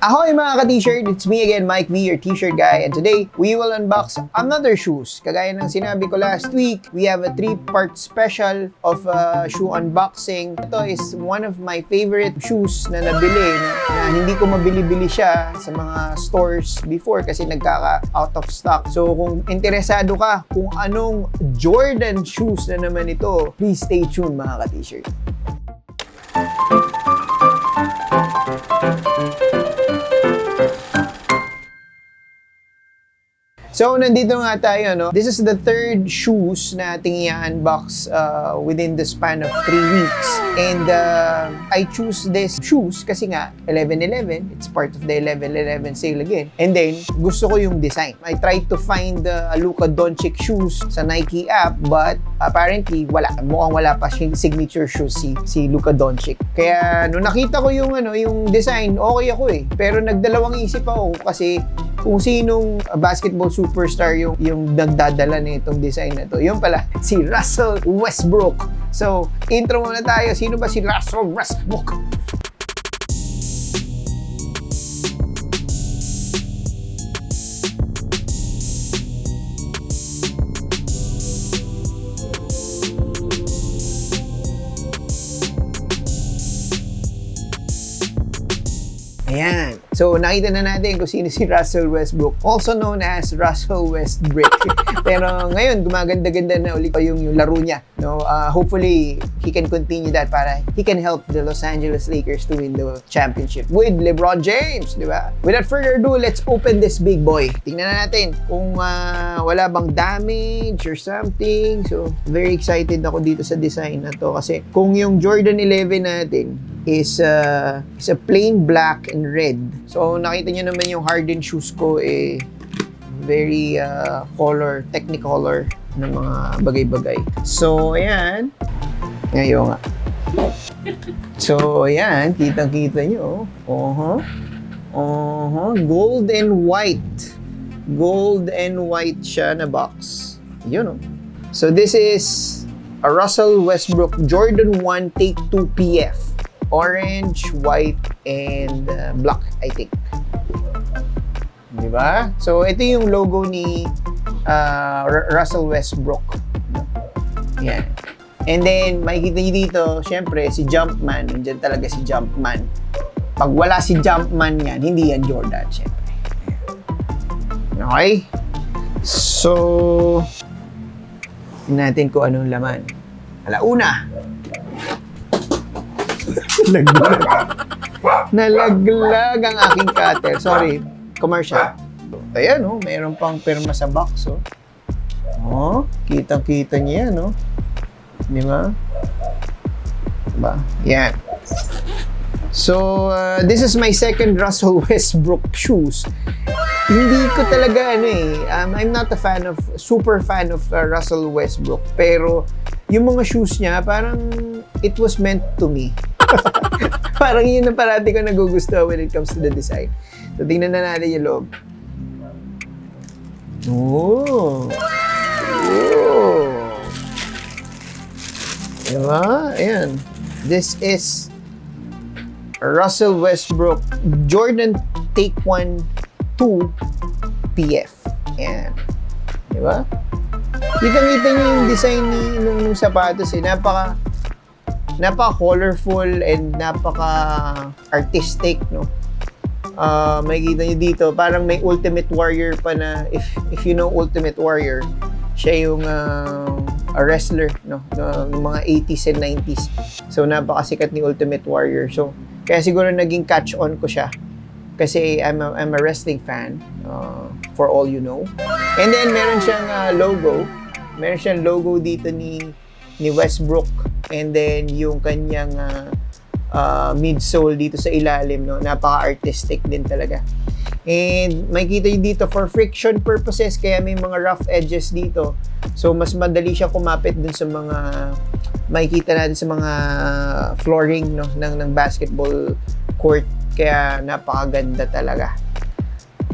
Ahoy mga ka-t-shirt! It's me again, Mike V, your t-shirt guy. And today, we will unbox another shoes. Kagaya ng sinabi ko last week, we have a 3-part special of shoe unboxing. Ito is one of my favorite shoes na nabili na hindi ko mabili-bili siya sa mga stores before kasi nagkaka-out of stock. So kung interesado ka kung anong Jordan shoes na naman ito, please stay tuned mga ka-t-shirt. So, nandito nga tayo, no? This is the third shoes na ating i-unbox within the span of 3 weeks. And I choose this shoes kasi nga, 11/11, it's part of the 11/11 sale again. And then, gusto ko yung design. I tried to find the Luka Doncic shoes sa Nike app, but apparently, wala. Mukhang wala pa signature shoes si Luka Doncic. Kaya, nung nakita ko yung design, okay ako eh. Pero nagdalawang isip ako kasi kung sinong basketball superstar yung nagdadala nitong design na to. Yung pala, si Russell Westbrook. So, intro muna tayo. Sino ba si Russell Westbrook? Ayan. So, nakita na natin kung sino si Russell Westbrook, also known as Russell Westbrick. Pero ngayon, gumaganda-ganda na ulit yung laro niya. No? Hopefully, he can continue that para he can help the Los Angeles Lakers to win the championship with LeBron James, di ba? Without further ado, let's open this big boy. Tingnan na natin kung wala bang damage or something. So, very excited ako dito sa design na to kasi kung yung Jordan 11 natin is a plain black and red. So, nakita nyo naman yung hardened shoes ko very technicolor ng mga bagay-bagay. So, ayan. Ngayon nga. So, ayan. Kitang-kita nyo. Gold and white. Gold and white siya na box. Yun, oh. So, this is a Russell Westbrook Jordan 1 Take 2 PF. Orange, white, and black, I think. Diba? So, ito yung logo ni Russell Westbrook. Yan. And then, makikita nyo dito, syempre, si Jumpman. Nandiyan talaga si Jumpman. Pag wala si Jumpman yan, hindi yan Jordan, syempre. Okay? So, tingnan natin kung anong laman. Alauna! Nalaglag ang aking cutter. Sorry, commercial. Ayan, oh, mayroon pang pirma sa box, oh. Oh, kitang-kita niya, no? Di ba? Diba? Yan. So, this is my second Russell Westbrook shoes. Hindi ko talaga, I'm not a super fan of Russell Westbrook. Pero, yung mga shoes niya, parang it was meant to me. Parang yun ang parati ko nagugustuhan when it comes to the design. So, tingnan na natin yung loob. Oh! Diba? Ayan. This is Russell Westbrook Jordan Take 1 2 PF. Ayan. Diba? Kita-kita niyo yung design ng sapatos napaka-colorful and napaka-artistic, no? Makikita nyo dito, parang may Ultimate Warrior pa na, if you know Ultimate Warrior, siya yung a wrestler, no? Ng mga 80s and 90s. So, napakasikat ni Ultimate Warrior. So, kaya siguro naging catch-on ko siya. Kasi I'm a wrestling fan, for all you know. And then, meron siyang logo. Meron siyang logo dito ni Westbrook. And then, yung kanyang midsole dito sa ilalim, no? Napaka-artistic din talaga. And makikita nyo dito for friction purposes, kaya may mga rough edges dito. So, mas madali siya kumapit dun sa mga makikita natin sa mga flooring, no? ng basketball court. Kaya napakaganda talaga.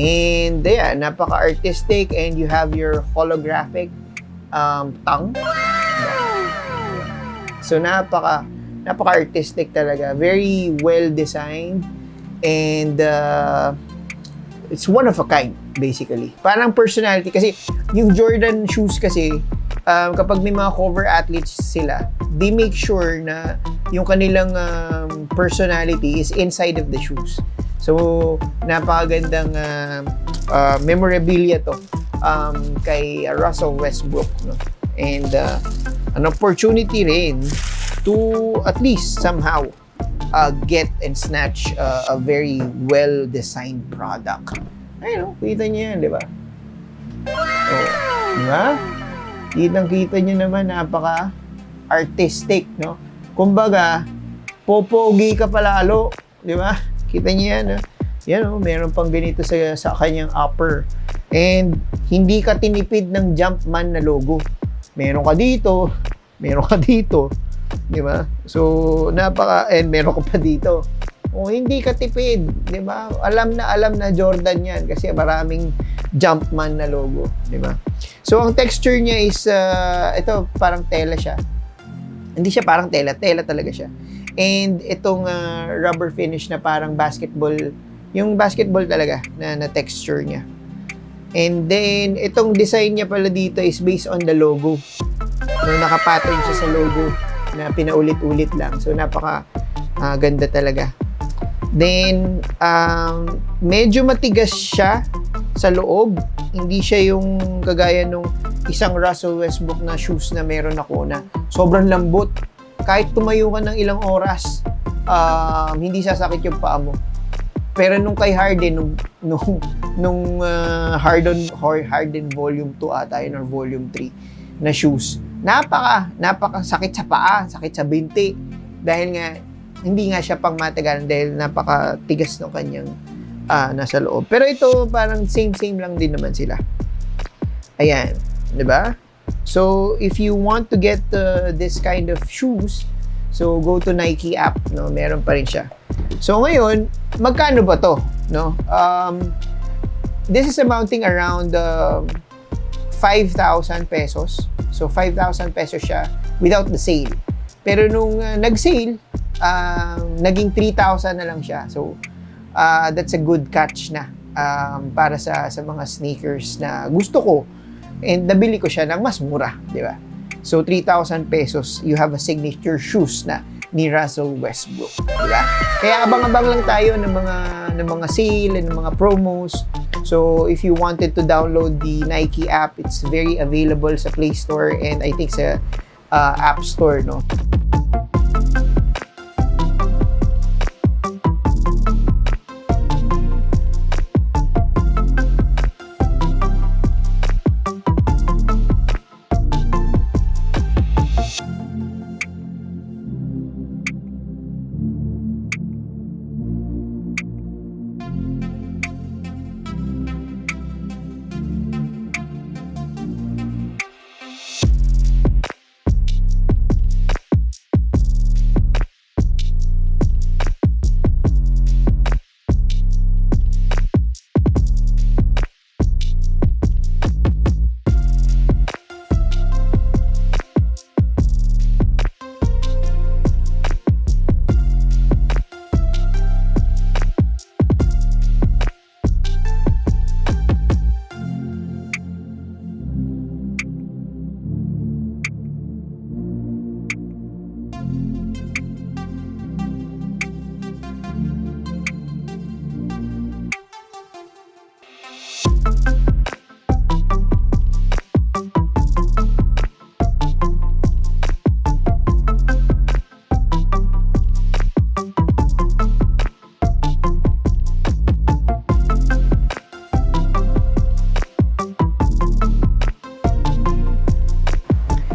And yeah, napaka-artistic and you have your holographic tongue. So napaka-artistic talaga. Very well designed. And it's one of a kind, basically. Parang personality. Kasi yung Jordan shoes kasi, kapag may mga cover athletes sila, they make sure na yung kanilang personality is inside of the shoes. So, napakagandang memorabilia to kay Russell Westbrook. No? And an opportunity rin to at least somehow get and snatch a very well-designed product. Ayun, kita niyo yan, di ba? Oh, di ba? Kitang-kita niyo naman, napaka-artistic, no? Kumbaga, popogi ka palalo, di ba? Kita niyo yan, no? Yan, oh, meron pang ganito sa kanyang upper. And hindi ka tinipid ng Jumpman na logo. Meron ka dito, di ba? So, and meron ka pa dito. O, hindi ka tipid, di ba? Alam na Jordan yan kasi maraming Jumpman na logo, di ba? So, ang texture niya is, ito, parang tela siya. Hindi siya parang tela talaga siya. And itong rubber finish na parang basketball, yung basketball talaga na texture niya. And then, itong design niya pala dito is based on the logo. No, naka-pattern siya sa logo na pinaulit-ulit lang. So, napaka ganda talaga. Then, medyo matigas siya sa loob. Hindi siya yung kagaya nung isang Russell Westbrook na shoes na meron ako na sobrang lambot. Kahit tumayo ka ng ilang oras, hindi sasakit yung paa mo. Pero nung kay Harden, nung Harden Volume 2 ata yun or Volume 3 na shoes, napaka sakit sa paa, sakit sa binti. Dahil nga, hindi nga siya pang matagalan dahil napakatigas ng kanyang nasa loob. Pero ito, parang same lang din naman sila. Ayan, di ba? So, if you want to get this kind of shoes, so go to Nike app, no? Meron pa rin siya. So, ngayon, magkano ba to? No? This is amounting around 5,000 pesos. So, 5,000 pesos siya without the sale. Pero nung nag-sale, naging 3,000 na lang siya. So, that's a good catch na para sa mga sneakers na gusto ko. And nabili ko siya ng mas mura, di ba? So, 3,000 pesos, you have a signature shoes na ni Russell Westbrook, di ba? Kaya abang-abang lang tayo ng mga sale and ng mga promos. So, if you wanted to download the Nike app, it's very available sa Play Store and I think sa App Store, no?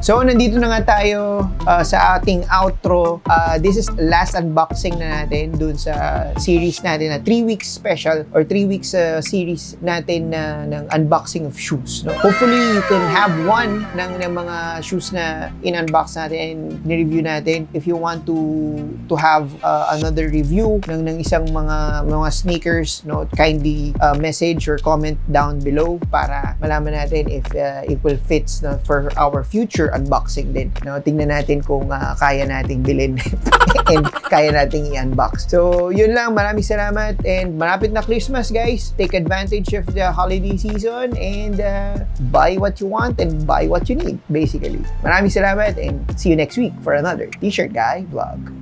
So, nandito na nga tayo sa ating outro. This is last unboxing na natin dun sa series natin na 3 weeks special or 3 weeks series natin ng unboxing of shoes. No? Hopefully, you can have one ng mga shoes na in-unbox natin and ni-review natin. If you want to have another review ng isang mga sneakers, no, kindly message or comment down below para malaman natin if it will fit for our future unboxing din. No? Tingnan natin kung kaya nating bilhin and kaya nating i-unbox. So, yun lang. Maraming salamat and malapit na Christmas, guys. Take advantage of the holiday season and buy what you want and buy what you need, basically. Maraming salamat and see you next week for another T-Shirt Guy vlog.